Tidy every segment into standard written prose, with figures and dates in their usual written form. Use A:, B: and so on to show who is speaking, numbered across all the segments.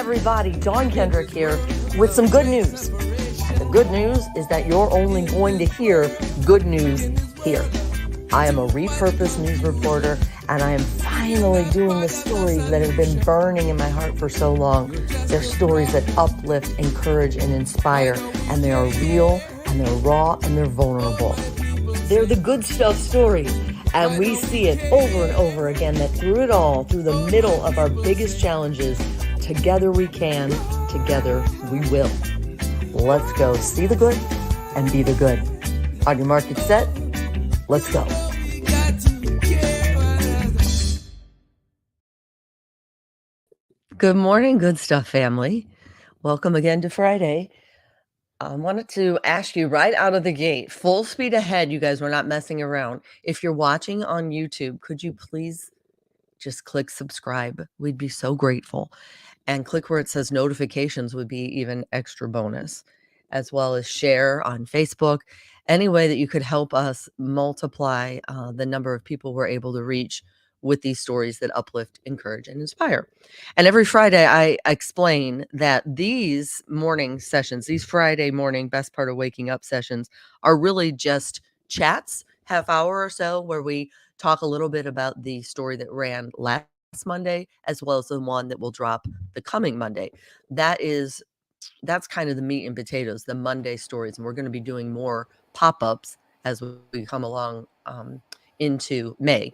A: everybody, Dawn Kendrick here with some good news. And the good news is that you're only going to hear good news here. I am a repurposed news reporter, and I am finally doing the stories that have been burning in my heart for so long. They're stories that uplift, encourage, and inspire, and they are real, and they're raw, and they're vulnerable. They're the good stuff stories. And we see it over and over again that through it all, through the middle of our biggest challenges, together we can, together we will. Let's go see the good and be the good. On your mark, get set, let's go. Good morning, good stuff family. Welcome again to Friday. I wanted to ask you right out of the gate, full speed ahead, you guys, we're not messing around. If you're watching on YouTube, could you please just click subscribe? We'd be so grateful. And click where it says notifications would be even extra bonus, as well as share on Facebook. Any way that you could help us multiply the number of people we're able to reach with these stories that uplift, encourage, and inspire. And every Friday, I explain that these morning sessions, these Friday morning best part of waking up sessions, are really just chats, half hour or so, where we talk a little bit about the story that ran last Monday, as well as the one that will drop the coming Monday. That's kind of the meat and potatoes, the Monday stories. And we're going to be doing more pop-ups as we come along into May.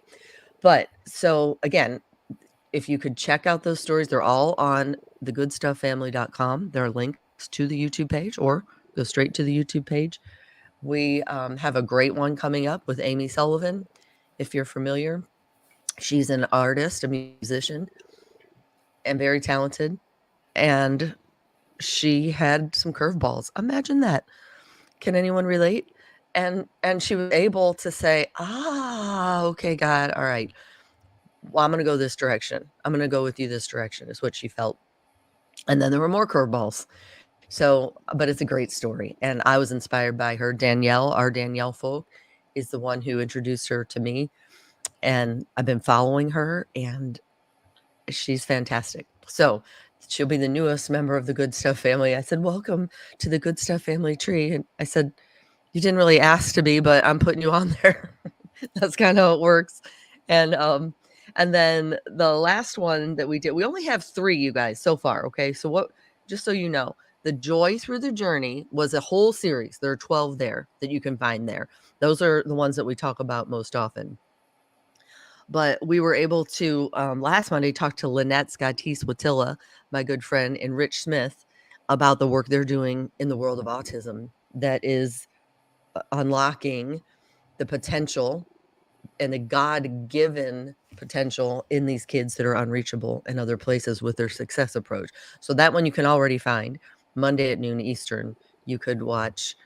A: But so again, if you could check out those stories, they're all on thegoodstufffamily.com. There are links to the YouTube page, or go straight to the YouTube page. We have a great one coming up with Amy Sullivan. If you're familiar, she's an artist, a musician, and very talented. And she had some curveballs. Imagine that. Can anyone relate? And she was able to say, okay, God, all right. Well, I'm going to go this direction. I'm going to go with you this direction, is what she felt. And then there were more curveballs. So, but it's a great story. And I was inspired by her. Danielle, our Danielle Folk, is the one who introduced her to me. And I've been following her, and she's fantastic. So she'll be the newest member of the Good Stuff family. I said, welcome to the Good Stuff family tree. And I said, you didn't really ask to be, but I'm putting you on there. That's kind of how it works. And then the last one that we did, we only have 3, you guys, so far. Okay. So what, just so you know, the Joy Through the Journey was a whole series. There are 12 there that you can find there. Those are the ones that we talk about most often. But we were able to, last Monday, talk to Lynette Scottis-Watilla, my good friend, and Rich Smith about the work they're doing in the world of autism that is unlocking the potential and the God-given potential in these kids that are unreachable in other places with their success approach. So that one you can already find Monday at noon Eastern. You could watch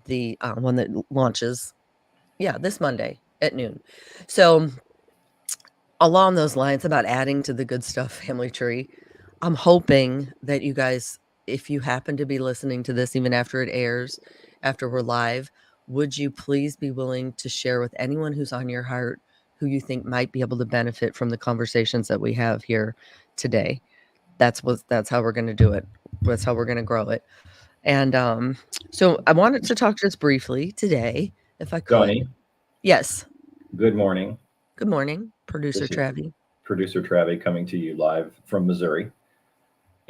A: the one that launches, this Monday at noon. So along those lines, about adding to the Good Stuff family tree, I'm hoping that you guys, if you happen to be listening to this, even after it airs, after we're live, would you please be willing to share with anyone who's on your heart, who you think might be able to benefit from the conversations that we have here today? That's how we're going to do it. That's how we're going to grow it. And so I wanted to talk just briefly today, if I could.
B: Donnie.
A: Yes.
B: Good morning.
A: Good morning, Producer Travi.
B: Producer Travi coming to you live from Missouri.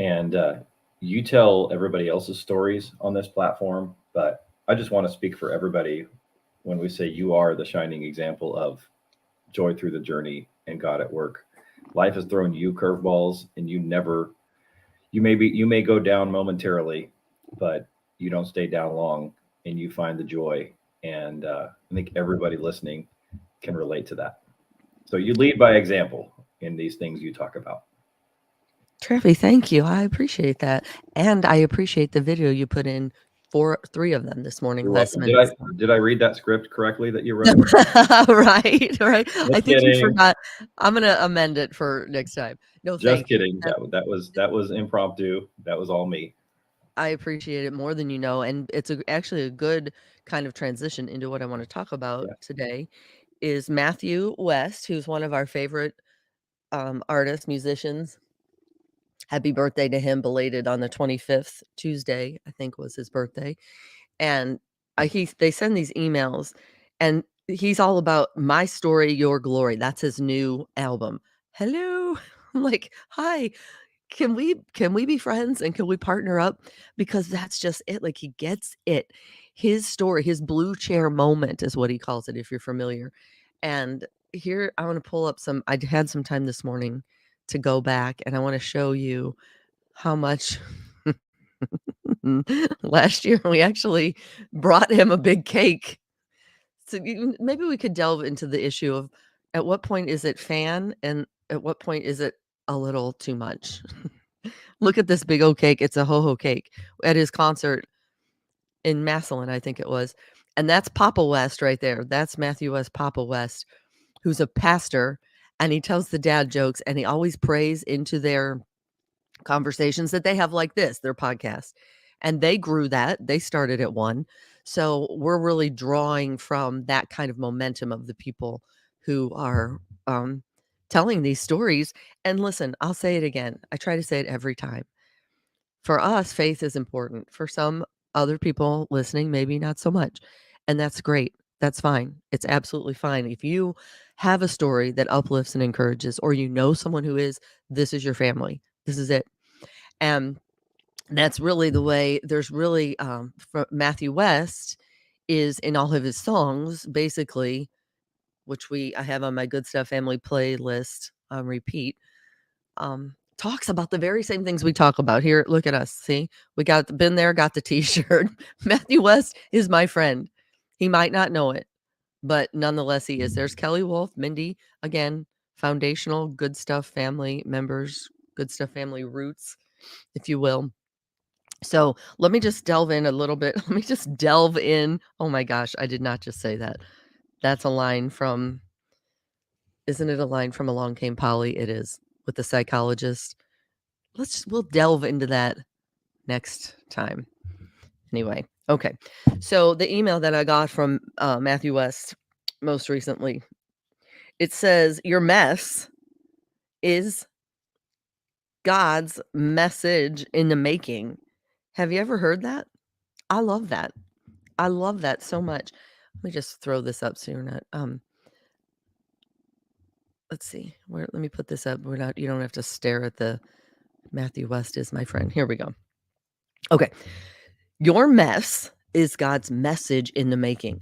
B: And you tell everybody else's stories on this platform, but I just want to speak for everybody when we say you are the shining example of joy through the journey and God at work. Life has thrown you curveballs, and you may go down momentarily, but you don't stay down long, and you find the joy. And I think everybody listening can relate to that. So you lead by example in these things you talk about.
A: Travi, thank you. I appreciate that. And I appreciate the video you put in for 3 of them this morning.
B: You're welcome. Did I read that script correctly that you wrote?
A: Right.
B: Just
A: I think
B: kidding.
A: you forgot. I'm going to amend it for next time. No,
B: just kidding. That was impromptu. That was all me.
A: I appreciate it more than you know. And it's actually a good kind of transition into what I want to talk about today is Matthew West, who's one of our favorite artists, musicians, Happy birthday to him, belated on the 25th, Tuesday, I think was his birthday. And they send these emails, and he's all about My Story, Your Glory. That's his new album. Hello. I'm like, hi, can we be friends and can we partner up? Because that's just it. Like, he gets it. His story, his blue chair moment is what he calls it, if you're familiar. And here I want to pull up some. I had some time this morning to go back, and I want to show you how much last year we actually brought him a big cake. So maybe we could delve into the issue of at what point is it fan and at what point is it a little too much? Look at this big old cake. It's a ho-ho cake at his concert in Massillon, I think it was. And that's Papa West right there. That's Matthew West, Papa West, who's a pastor, and he tells the dad jokes, and he always prays into their conversations that they have like this, their podcast. And they grew that. They started at one. So we're really drawing from that kind of momentum of the people who are telling these stories. And listen, I'll say it again. I try to say it every time. For us, faith is important. For some other people listening, maybe not so much. And that's great. That's fine. It's absolutely fine. If you have a story that uplifts and encourages, or you know someone who is, this is your family. This is it. And that's really the way. There's really Matthew West is in all of his songs, basically, which I have on my Good Stuff Family playlist on repeat, talks about the very same things we talk about here. Look at us. See, we been there, got the t-shirt. Matthew West is my friend. He might not know it, but nonetheless, he is. There's Kelly Wolf, Mindy, again, foundational Good Stuff Family members, Good Stuff Family roots, if you will. So let me just delve in a little bit. Let me just delve in. Oh my gosh, I did not just say that. That's a line from, isn't it a line from Along Came Polly? It is, with the psychologist. We'll delve into that next time. Anyway, okay. So the email that I got from Matthew West most recently, it says, your mess is God's message in the making. Have you ever heard that? I love that. I love that so much. Let me just throw this up so you're not let's see. Let me put this up. You don't have to stare at the Matthew West is my friend. Here we go. Okay. Your mess is God's message in the making.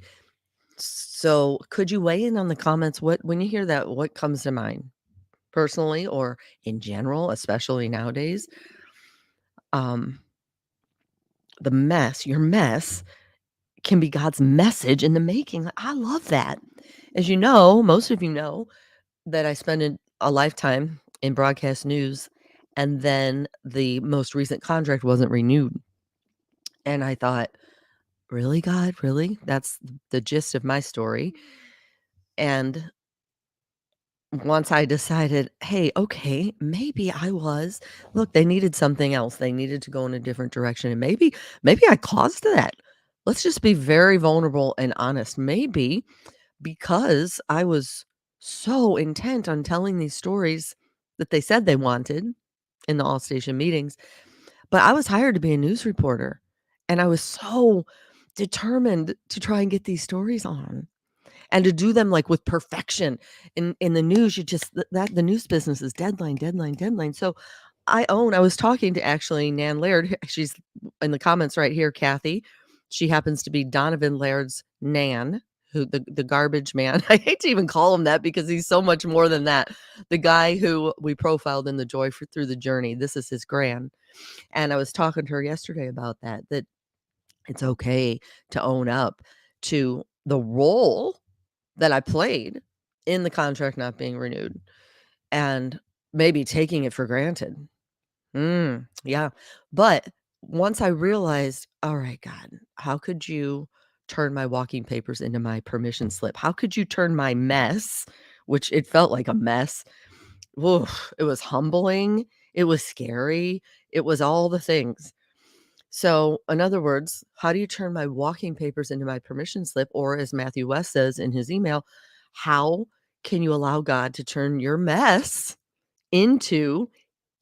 A: So could you weigh in on the comments? When you hear that, what comes to mind? Personally or in general, especially nowadays? The mess, your mess can be God's message in the making. I love that. As you know, most of you know that I spent a lifetime in broadcast news, and then the most recent contract wasn't renewed. And I thought, really, God? Really? That's the gist of my story. And once I decided, hey, okay, maybe look, they needed something else. They needed to go in a different direction. And maybe I caused that. Let's just be very vulnerable and honest. Maybe because I was so intent on telling these stories that they said they wanted in the all station meetings, but I was hired to be a news reporter, and I was so determined to try and get these stories on and to do them like with perfection. In the news, the news business is deadline, deadline, deadline. So I was talking to actually Nan Laird. She's in the comments right here, Kathy. She happens to be Donovan Laird's Nan, who the garbage man. I hate to even call him that because he's so much more than that. The guy who we profiled in the Joy Through the Journey. This is his gran. And I was talking to her yesterday about that it's okay to own up to the role that I played in the contract not being renewed and maybe taking it for granted. Yeah. But once I realized, all right, God, how could you turn my walking papers into my permission slip? How could you turn my mess, which it felt like a mess? Oof, it was humbling. It was scary. It was all the things. So, in other words, how do you turn my walking papers into my permission slip? Or, as Matthew West says in his email, how can you allow God to turn your mess into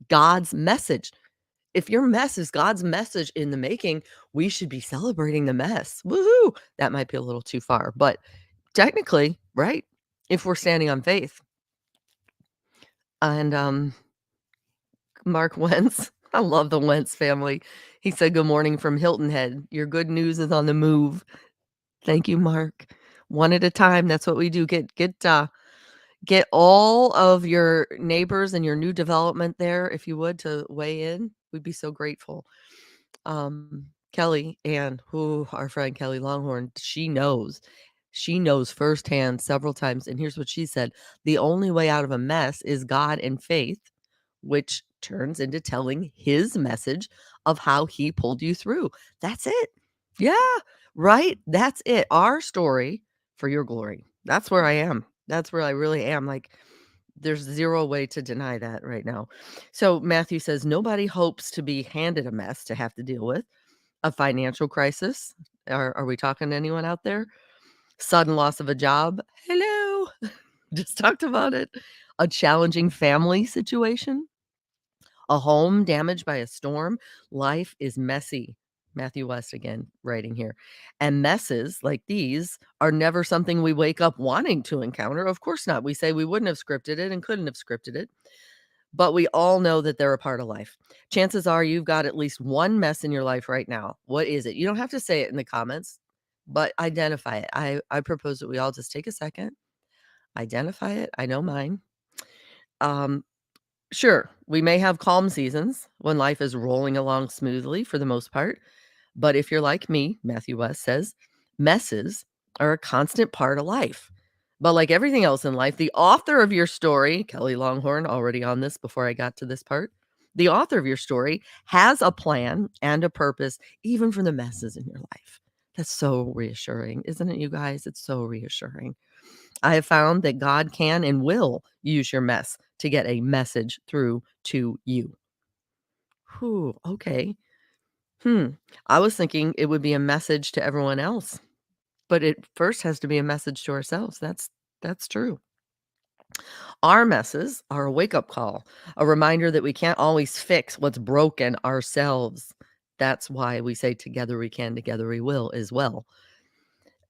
A: God's message. If your mess is God's message in the making, we should be celebrating the mess. Woohoo! That might be a little too far, but technically, right? If we're standing on faith. And Mark Wentz, I love the Wentz family. He said, "Good morning from Hilton Head. Your good news is on the move." Thank you, Mark. One at a time. That's what we do. Get all of your neighbors and your new development there, if you would, to weigh in. We'd be so grateful. Kelly Ann, who our friend Kelly Longhorn, she knows. She knows firsthand several times. And here's what she said: the only way out of a mess is God and faith, which turns into telling his message of how he pulled you through. That's it. Yeah, right. That's it. Our story for your glory. That's where I am. That's where I really am. Like, there's zero way to deny that right now. So Matthew says, nobody hopes to be handed a mess to have to deal with. A financial crisis. Are we talking to anyone out there? Sudden loss of a job. Hello. Just talked about it. A challenging family situation. A home damaged by a storm. Life is messy. Matthew West again writing here. And messes like these are never something we wake up wanting to encounter. Of course not. We say we wouldn't have scripted it and couldn't have scripted it. But we all know that they're a part of life. Chances are you've got at least one mess in your life right now. What is it? You don't have to say it in the comments, but identify it. I propose that we all just take a second, identify it. I know mine. Sure, we may have calm seasons when life is rolling along smoothly for the most part. But if you're like me, Matthew West says, messes are a constant part of life. But like everything else in life, the author of your story, Kelly Longhorn, already on this before I got to this part, the author of your story has a plan and a purpose, even for the messes in your life. That's so reassuring, isn't it, you guys? It's so reassuring. I have found that God can and will use your mess to get a message through to you. Whew, okay. I was thinking it would be a message to everyone else, but it first has to be a message to ourselves. That's true. Our messes are a wake-up call, a reminder that we can't always fix what's broken ourselves. That's why we say together we can, together we will as well.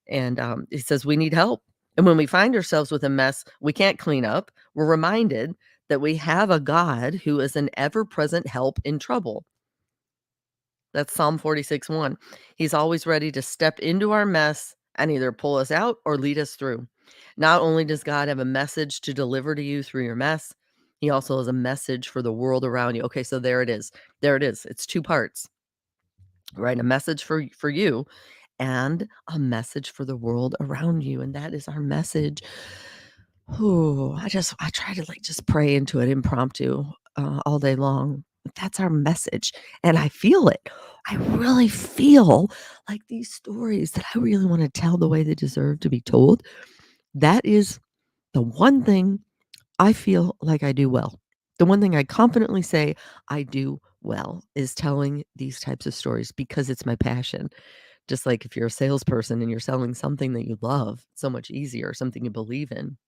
A: And he says we need help. And when we find ourselves with a mess we can't clean up, we're reminded that we have a God who is an ever-present help in trouble. That's Psalm 46:1. He's always ready to step into our mess and either pull us out or lead us through. Not only does God have a message to deliver to you through your mess, he also has a message for the world around you. Okay, so there it is. There it is. It's two parts, right? A message for you and a message for the world around you. And that is our message. I try to like just pray into it impromptu all day long. That's our message. And I feel it. I really feel like these stories that I really want to tell the way they deserve to be told. That is the one thing I feel like I do well. The one thing I confidently say I do well is telling these types of stories because it's my passion. Just like if you're a salesperson and you're selling something that you love, it's so much easier, something you believe in.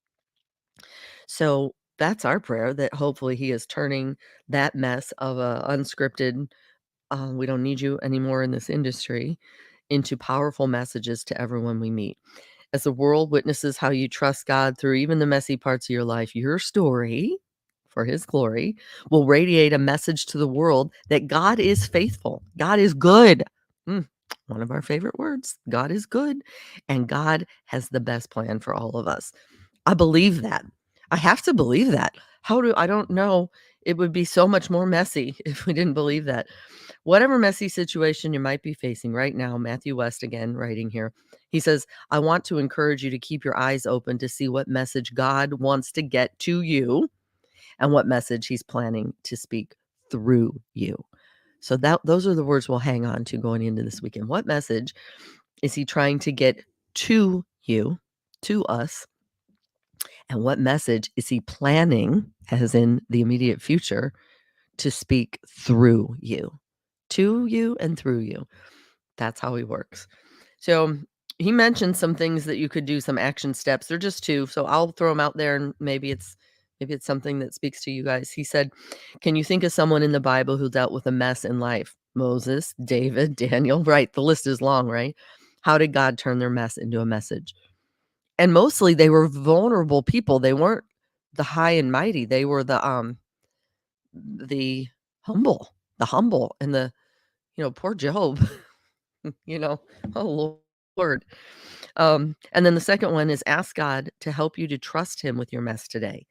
A: So that's our prayer, that hopefully he is turning that mess of a unscripted, we don't need you anymore in this industry, into powerful messages to everyone we meet. As the world witnesses how you trust God through even the messy parts of your life, your story, for his glory, will radiate a message to the world that God is faithful. God is good. Mm, one of our favorite words. God is good, and God has the best plan for all of us. I believe that. I have to believe that. I don't know. It would be so much more messy if we didn't believe that. Whatever messy situation you might be facing right now, Matthew West again writing here. He says, I want to encourage you to keep your eyes open to see what message God wants to get to you and what message he's planning to speak through you. So those are the words we'll hang on to going into this weekend. What message is he trying to get to you, to us? And what message is he planning, as in the immediate future, to speak through you, to you and through you? That's how he works. So he mentioned some things that you could do, some action steps. They're just two. So I'll throw them out there and maybe it's Maybe it's something that speaks to you guys. He said, "Can you think of someone in the Bible who dealt with a mess in life? Moses, David, Daniel." Right, the list is long, right? How did God turn their mess into a message? And mostly they were vulnerable people. They weren't the high and mighty. They were the humble and poor Job, you know, oh Lord. And then the second one is ask God to help you to trust him with your mess today.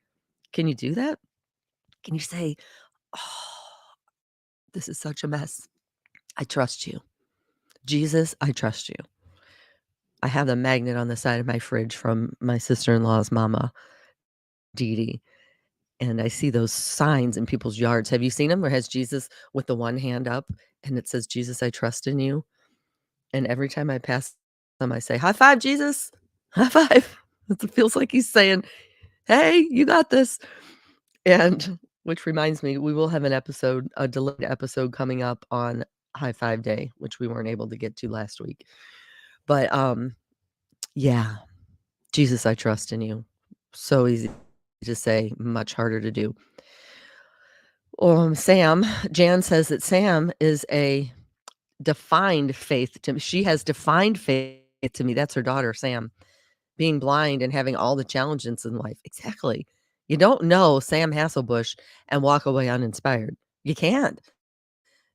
A: Can you do that? Can you say, "Oh, this is such a mess. I trust you. Jesus, I trust you." I have the magnet on the side of my fridge from my sister-in-law's mama, Dee Dee, and I see those signs in people's yards. Have you seen them? Where it has Jesus with the one hand up and it says, "Jesus, I trust in you." And every time I pass them, I say, "High five, Jesus. High five." It feels like he's saying, "Hey, you got this." And which reminds me, we will have a delayed episode coming up on High Five Day, which we weren't able to get to last week. But yeah, Jesus, I trust in you. So easy to say, much harder to do. Jan says that Sam is a defined faith to me. She has defined faith to me. That's her daughter, Sam, being blind and having all the challenges in life. Exactly. You don't know Sam Hasselbush and walk away uninspired. You can't.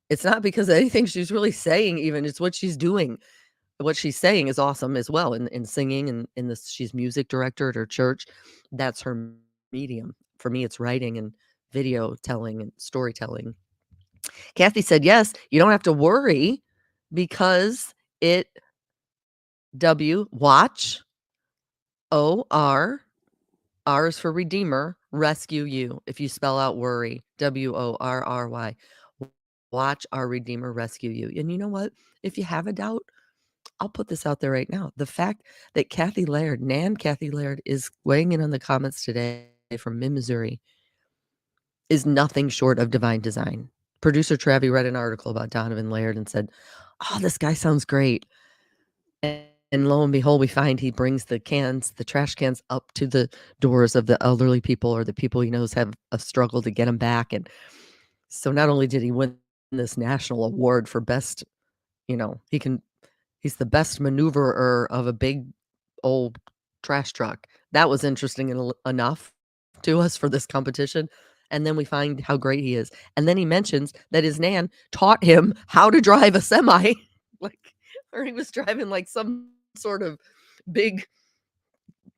A: It's not because of anything she's really saying even, it's what she's doing. What she's saying is awesome as well in singing and in this she's music director at her church. That's her medium. For me, it's writing and video telling and storytelling. Kathy said, "Yes, you don't have to worry because it watch, R is for redeemer, rescue you. If you spell out worry, WORRY. Watch our redeemer rescue you." And you know what? If you have a doubt, I'll put this out there right now. The fact that Kathy Laird is weighing in on the comments today from Missouri is nothing short of divine design. Producer Travi read an article about Donovan Laird and said, "Oh, this guy sounds great." And lo and behold, we find he brings the trash cans up to the doors of the elderly people or the people he knows have a struggle to get them back. And so not only did he win this national award for best, he's the best maneuverer of a big old trash truck. That was interesting enough to us for this competition. And then we find how great he is. And then he mentions that his nan taught him how to drive a semi, or he was driving like some sort of big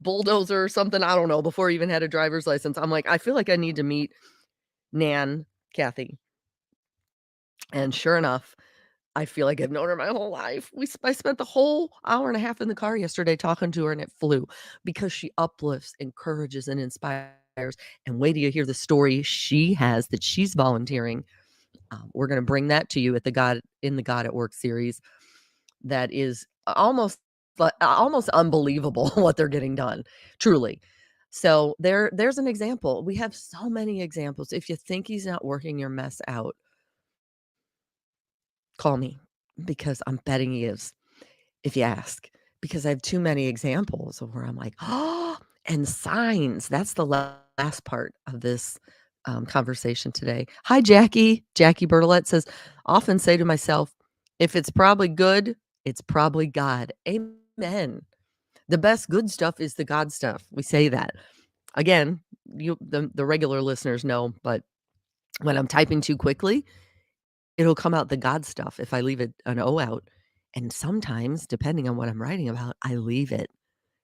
A: bulldozer or something. I don't know, before he even had a driver's license. I'm like, I feel like I need to meet Nan Kathy. And sure enough, I feel like I've known her my whole life. I spent the whole hour and a half in the car yesterday talking to her, and it flew because she uplifts, encourages, and inspires. And wait till you hear the story she has that she's volunteering. We're going to bring that to you at the God at Work series. That is almost unbelievable what they're getting done, truly. So there's an example. We have so many examples. If you think he's not working your mess out, call me because I'm betting he is, if you ask, because I have too many examples of where I'm like, "Oh," and signs. That's the last part of this conversation today. Hi, Jackie. Jackie Bertolette says, "Often say to myself, if it's probably good, it's probably God." Amen. The best good stuff is the God stuff. We say that. Again, the regular listeners know, but when I'm typing too quickly, it'll come out the God stuff if I leave an O out. And sometimes, depending on what I'm writing about, I leave it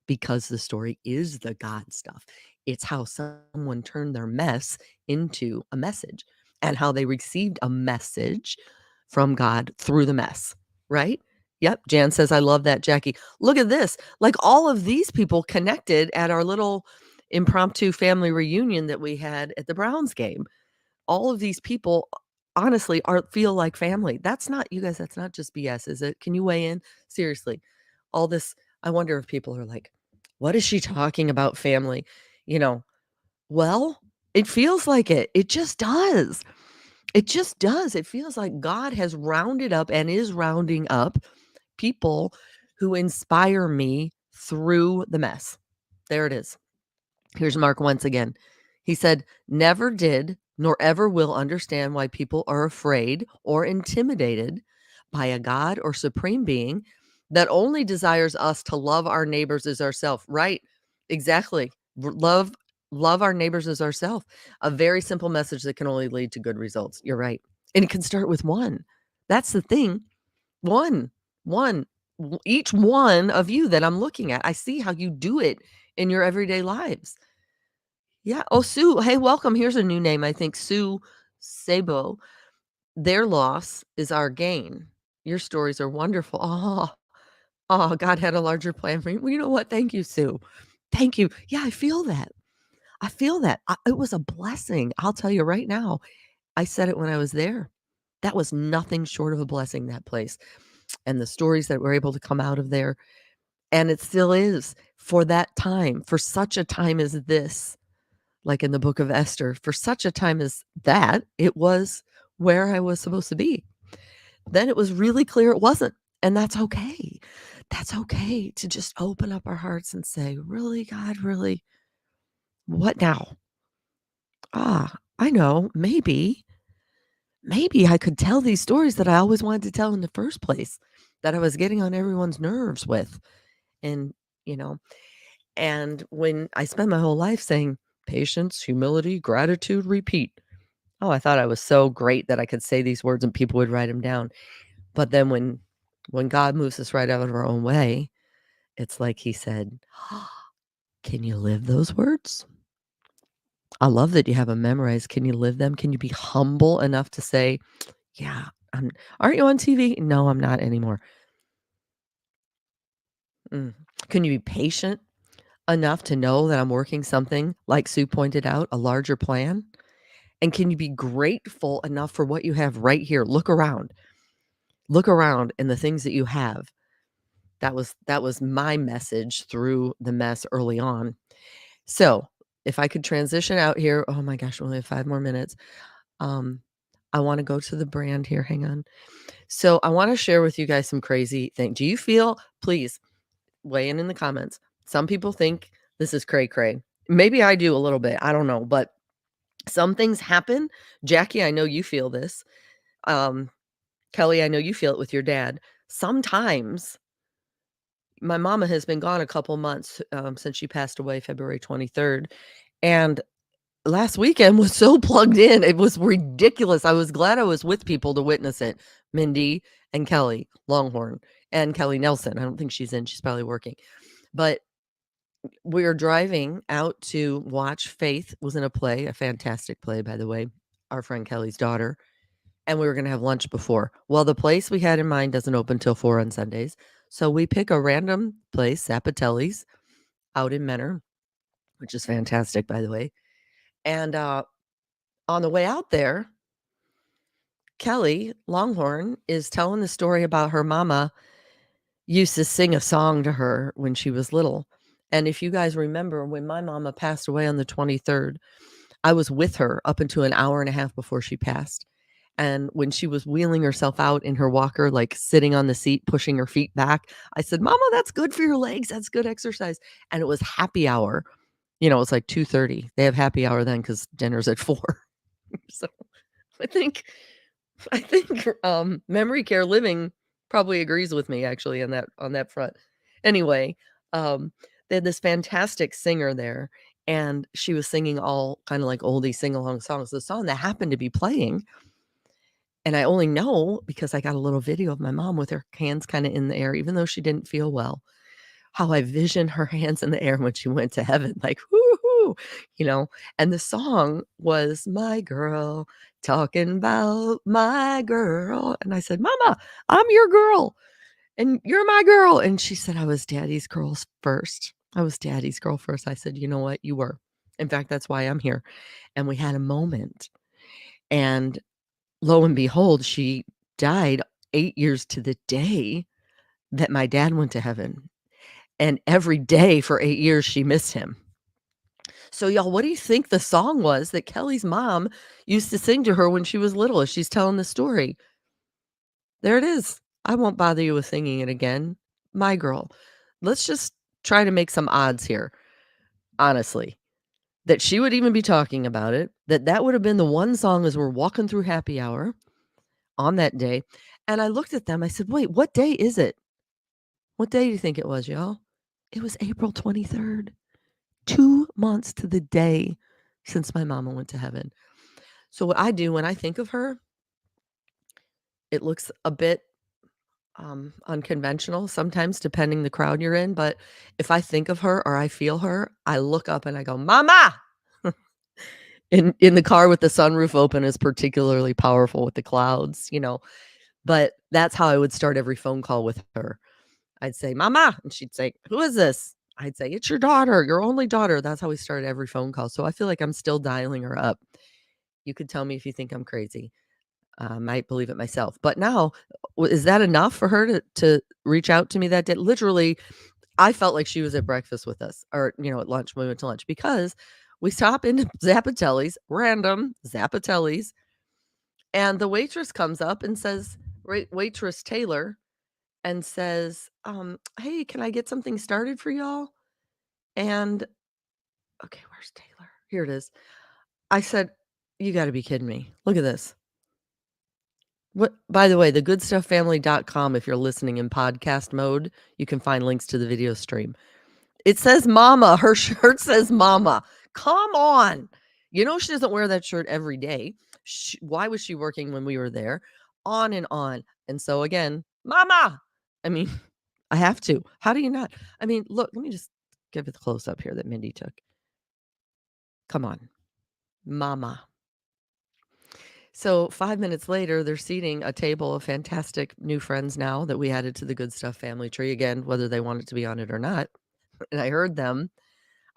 A: because the story is the God stuff. It's how someone turned their mess into a message and how they received a message from God through the mess, right? Yep. Jan says, "I love that, Jackie." Look at this. Like all of these people connected at our little impromptu family reunion that we had at the Browns game. All of these people honestly feel like family. That's not, you guys, that's not just BS, is it? Can you weigh in? Seriously. All this, I wonder if people are like, "What is she talking about family?" You know, well, it feels like it. It just does. It just does. It feels like God has rounded up and is rounding up people who inspire me through the mess. There it is. Here's Mark once again. He said, "Never did nor ever will understand why people are afraid or intimidated by a God or supreme being that only desires us to love our neighbors as ourselves." Right. Exactly. Love our neighbors as ourselves. A very simple message that can only lead to good results. You're right. And it can start with one. That's the thing. One. One. Each one of you that I'm looking at, I see how you do it in your everyday lives. Yeah. Oh, Sue. Hey, welcome. Here's a new name, I think. Sue Sabo. Their loss is our gain. Your stories are wonderful. Oh, God had a larger plan for you. Well, you know what? Thank you, Sue. Thank you. Yeah, I feel that. I feel that. It was a blessing. I'll tell you right now. I said it when I was there. That was nothing short of a blessing, that place. And the stories that were able to come out of there. And it still is for that time, for such a time as this. Like in the book of Esther, for such a time as that, it was where I was supposed to be. Then it was really clear it wasn't, and that's okay. That's okay to just open up our hearts and say, "Really, God, really? What now? I know, maybe I could tell these stories that I always wanted to tell in the first place, that I was getting on everyone's nerves with." And, you know, and when I spent my whole life saying, "Patience, humility, gratitude, repeat." Oh, I thought I was so great that I could say these words and people would write them down. But then when God moves us right out of our own way, it's like he said, "Can you live those words? I love that you have them memorized. Can you live them? Can you be humble enough to say, 'Yeah, aren't you on TV?' 'No, I'm not anymore.'" Mm. Can you be patient enough to know that I'm working something, like Sue pointed out, a larger plan? And can you be grateful enough for what you have right here? Look around. Look around and the things that you have. That was my message through the mess early on. So, if I could transition out here, oh my gosh, we only have 5 more minutes. Um, I wanna go to the brand here, hang on. So, I wanna share with you guys some crazy thing. Do you feel, please weigh in the comments. Some people think this is cray cray. Maybe I do a little bit, I don't know, but some things happen. Jackie, I know you feel this. Um, Kelly, I know you feel it with your dad. Sometimes my mama has been gone a couple months, since she passed away February 23rd, and last weekend was so plugged in, it was ridiculous. I was glad I was with people to witness it. Mindy and Kelly Longhorn and Kelly Nelson. I don't think she's in, she's probably working. But we were driving out to watch Faith was in a play, a fantastic play, by the way, our friend Kelly's daughter, and we were gonna have lunch before. Well, the place we had in mind doesn't open till 4 on Sundays, so we pick a random place, Zapatelli's, out in Menor, which is fantastic, by the way, and, on the way out there, Kelly Longhorn is telling the story about her mama used to sing a song to her when she was little, and if you guys remember, when my mama passed away on the 23rd, I was with her up until an hour and a half before she passed. And when she was wheeling herself out in her walker, like sitting on the seat, pushing her feet back, I said, "Mama, that's good for your legs. That's good exercise." And it was happy hour. You know, it's like 2:30. They have happy hour then because dinner's at 4. So I think Memory Care Living probably agrees with me actually on that front. Anyway, um, they had this fantastic singer there, and she was singing all kinda like oldie sing-along songs. The song that happened to be playing, and I only know because I got a little video of my mom with her hands kinda in the air, even though she didn't feel well, how I vision her hands in the air when she went to heaven, like, "Woo-hoo," you know? And the song was "My Girl, Talking About My Girl," and I said, "Mama, I'm your girl, and you're my girl," and she said, "I was daddy's girls first. I was daddy's girl first." I said, "You know what? You were. In fact, that's why I'm here." And we had a moment, and lo and behold, she died 8 years to the day that my dad went to heaven. And every day for 8 years, she missed him. So, y'all, what do you think the song was that Kelly's mom used to sing to her when she was little as she's telling the story? There it is. I won't bother you with singing it again. My Girl. Let's just try to make some odds here, honestly. that she would even be talking about it, that would have been the one song as we're walking through happy hour on that day. And I looked at them, I said, "Wait, what day is it? What day do you think it was, y'all?" It was April 23rd, 2 months to the day since my mama went to heaven. So what I do when I think of her, it looks a bit unconventional sometimes depending the crowd you're in, but if I think of her or I feel her, I look up and I go, "Mama!" In the car with the sunroof open is particularly powerful with the clouds, but that's how I would start every phone call with her. I'd say, "Mama," and she'd say, "Who is this?" I'd say, "It's your daughter, your only daughter." That's how we started every phone call. So I feel like I'm still dialing her up. You could tell me if you think I'm crazy. I might believe it myself. But now, is that enough for her to reach out to me that day? Literally, I felt like she was at breakfast with us or, at lunch when we went to lunch because we stop into Zappatelli's, random Zappatelli's, and the waitress comes up and says, waitress Taylor, and says, "Hey, can I get something started for y'all?" And okay, where's Taylor? Here it is. I said, "You got to be kidding me. Look at this." What, by the way, thegoodstufffamily.com, if you're listening in podcast mode, you can find links to the video stream. It says mama. Her shirt says mama. Come on. She doesn't wear that shirt every day. Why was she working when we were there? On and on. And so again, mama. I mean, I have to. How do you not? I mean, look, let me just give it the close up here that Mindy took. Come on. Mama. So 5 minutes later, they're seating a table of fantastic new friends now that we added to the Good Stuff family tree, again, whether they wanted to be on it or not. And I heard them.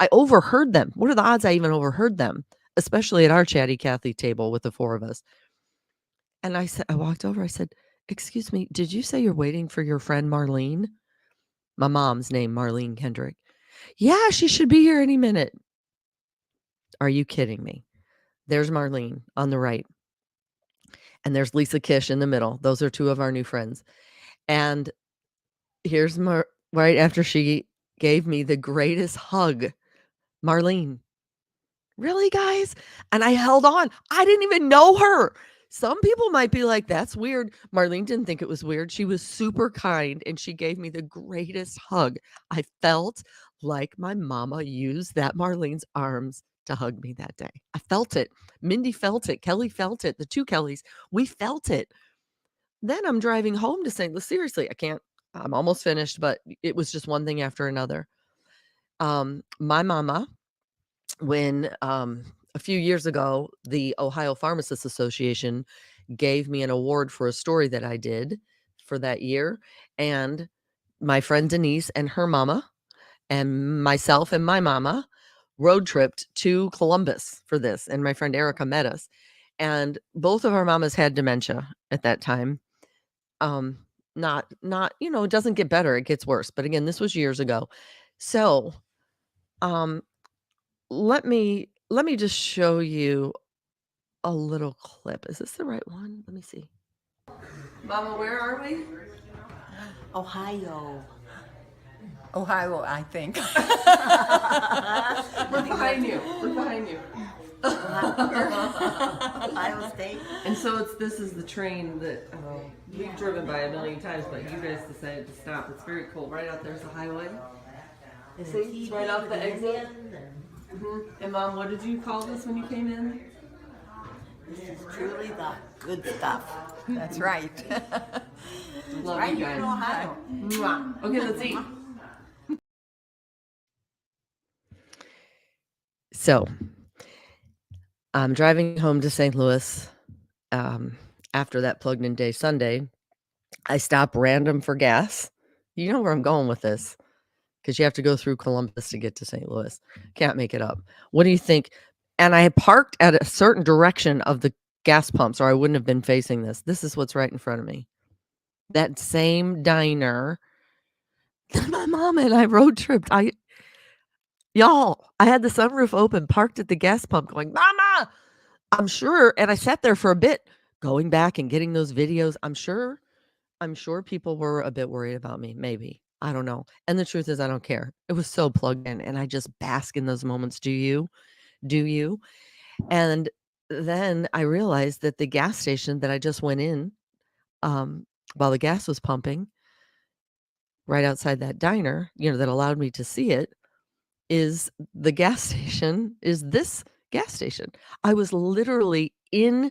A: I overheard them. What are the odds I even overheard them? Especially at our Chatty Cathy table with the 4 of us. And I walked over, I said, "Excuse me, did you say you're waiting for your friend Marlene?" My mom's name, Marlene Kendrick. "Yeah, she should be here any minute." Are you kidding me? There's Marlene on the right. And there's Lisa Kish in the middle. Those are 2 of our new friends. And here's right after she gave me the greatest hug. Marlene, "Really, guys?" And I held on. I didn't even know her. Some people might be like, "That's weird." Marlene didn't think it was weird. She was super kind and she gave me the greatest hug. I felt like my mama used that Marlene's arms to hug me that day. I felt it. Mindy felt it. Kelly felt it. The 2 Kellys, we felt it. Then I'm driving home to St. Louis. Seriously, I'm almost finished, but it was just one thing after another. My mama, when a few years ago, the Ohio Pharmacists Association gave me an award for a story that I did for that year. And my friend Denise and her mama, and myself and my mama road tripped to Columbus for this. And my friend Erica met us. And both of our mamas had dementia at that time. Not, it doesn't get better, it gets worse. But again, this was years ago. So, um, let me just show you a little clip. Is this the right one? Let me see. Mama, where are we?
C: Ohio.
D: Ohio, I think.
A: We're behind you. We're behind you.
C: Ohio State.
A: And so this is the train that we've driven by a million times, but you guys decided to stop. It's very cool. Right out there's the highway. See, it's right off the exit. And Mom, what did you call this when you came in?
C: This is truly the good stuff.
D: That's right.
A: Love
C: Right
A: you
C: here
A: guys.
C: in Ohio.
A: Mwah. Okay, let's eat. So I'm driving home to St. Louis after that plugged in day Sunday. I stop random for gas. You know where I'm going with this because you have to go through Columbus to get to St. Louis. Can't make it up. What do you think? And I had parked at a certain direction of the gas pumps or I wouldn't have been facing this. This is what's right in front of me. That same diner that my mom and I road tripped. Y'all, I had the sunroof open, parked at the gas pump going, "Mama!" I'm sure, and I sat there for a bit going back and getting those videos. I'm sure people were a bit worried about me, maybe. I don't know. And the truth is I don't care. It was so plugged in and I just bask in those moments. Do you? Do you? And then I realized that the gas station that I just went in, while the gas was pumping right outside that diner, that allowed me to see it, is the gas station is this gas station. I was literally in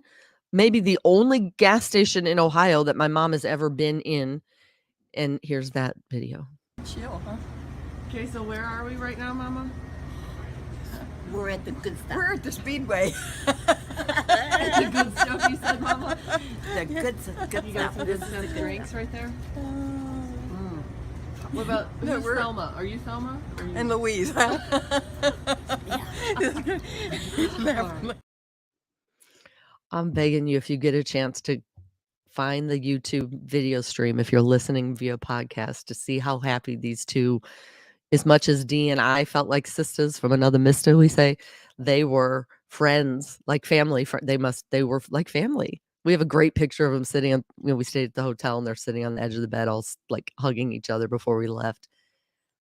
A: maybe the only gas station in Ohio that my mom has ever been in, and here's that video.
D: Chill, huh?
E: Okay, so where are we right now, Mama?
C: We're at the good stuff.
D: We're at the Speedway.
E: The good stuff you said, Mama.
C: The good stuff.
E: You got some good stuff drinks right there. What about who's
D: we're-
E: Thelma? Are you Thelma? Are you...
D: And Louise, huh?
A: I'm begging you, if you get a chance, to find the YouTube video stream, if you're listening via podcast, to see how happy these two, as much as Dee and I felt like sisters from another mister, we say, they were friends, like family. They were like family. We have a great picture of them sitting on, we stayed at the hotel and they're sitting on the edge of the bed, all like hugging each other before we left.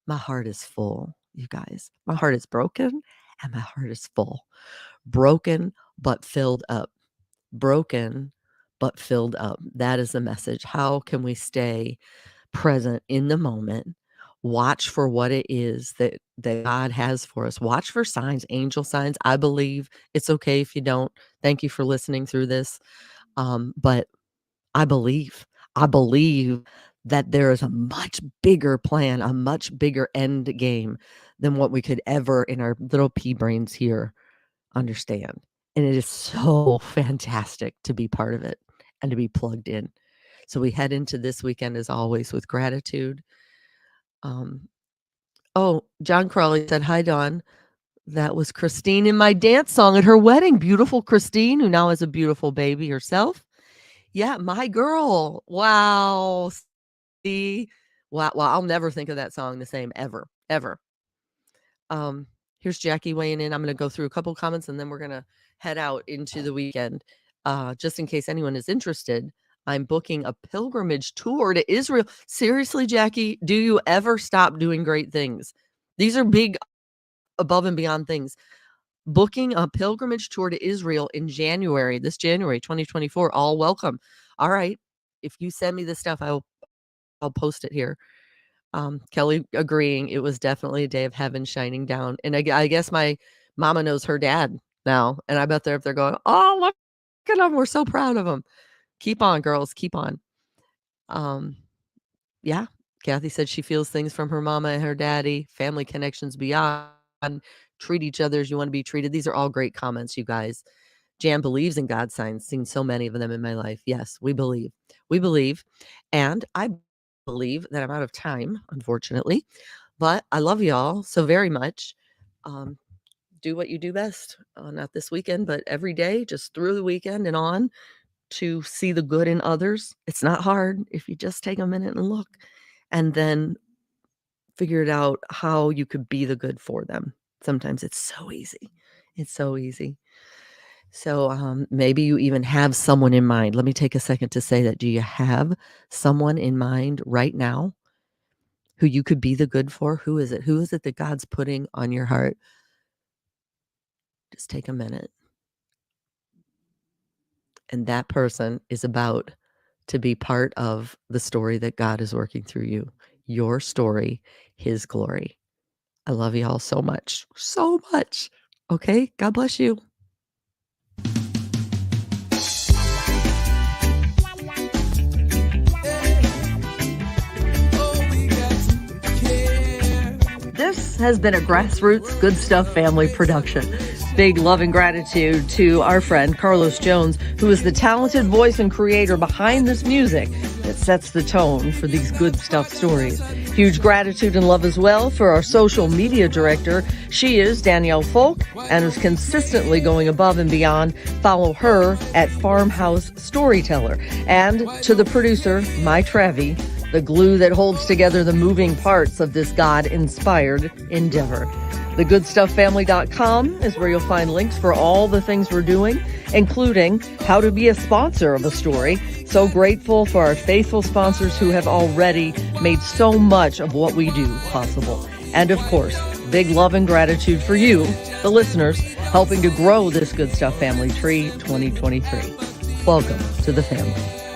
A: My heart is full, you guys. My heart is broken and my heart is full. Broken, but filled up. Broken, but filled up. That is the message. How can we stay present in the moment? Watch for what it is that God has for us. Watch for signs, angel signs. I believe. It's okay if you don't. Thank you for listening through this. But I believe that there is a much bigger plan, a much bigger end game than what we could ever in our little pea brains here understand. And it is so fantastic to be part of it and to be plugged in. So we head into this weekend, as always, with gratitude. John Crawley said, "Hi, Dawn. That was Christine in my dance song at her wedding. Beautiful Christine, who now has a beautiful baby herself. Yeah, my girl. Wow. See? Wow. I'll never think of that song the same ever. Here's Jackie weighing in. I'm going to go through a couple comments and then we're going to head out into the weekend. Just in case anyone is interested, I'm booking a pilgrimage tour to Israel. Seriously, Jackie, do you ever stop doing great things? These are big, above and beyond things. Booking a pilgrimage tour to Israel in January, this January 2024. All welcome. All right. If you send me this stuff, I'll post it here. Kelly agreeing it was definitely a day of heaven shining down. And I guess my mama knows her dad now. And I bet they're going, oh, look at them. We're so proud of them. Keep on, girls. Keep on. Yeah. Kathy said she feels things from her mama and her daddy. Family connections beyond. Treat each other as you want to be treated. These are all great comments, you guys. Jan believes in God signs. Seen so many of them in my life. Yes, we believe. We believe. And I believe that I'm out of time, unfortunately. But I love y'all so very much. Do what you do best. Not this weekend, but every day, just through the weekend and on, to see the good in others. It's not hard if you just take a minute and look, and then figure it out how you could be the good for them. Sometimes it's so easy. It's so easy. So maybe you even have someone in mind. Let me take a second to say that. Do you have someone in mind right now who you could be the good for? Who is it? Who is it that God's putting on your heart? Just take a minute. And that person is about to be part of the story that God is working through you. Your story, His glory. I love you all so much. So much. Okay? God bless you. This has been a Grassroots Good Stuff family production. Big love and gratitude to our friend Carlos Jones, who is the talented voice and creator behind this music that sets the tone for these good stuff stories. Huge gratitude and love as well for our social media director. She is Danielle Folk and is consistently going above and beyond. Follow her at Farmhouse Storyteller. And to the producer, My Trevi, the glue that holds together the moving parts of this God-inspired endeavor. TheGoodStuffFamily.com is where you'll find links for all the things we're doing, including how to be a sponsor of a story. So grateful for our faithful sponsors who have already made so much of what we do possible. And of course, big love and gratitude for you, the listeners helping to grow this Good Stuff family tree 2023. Welcome to the family.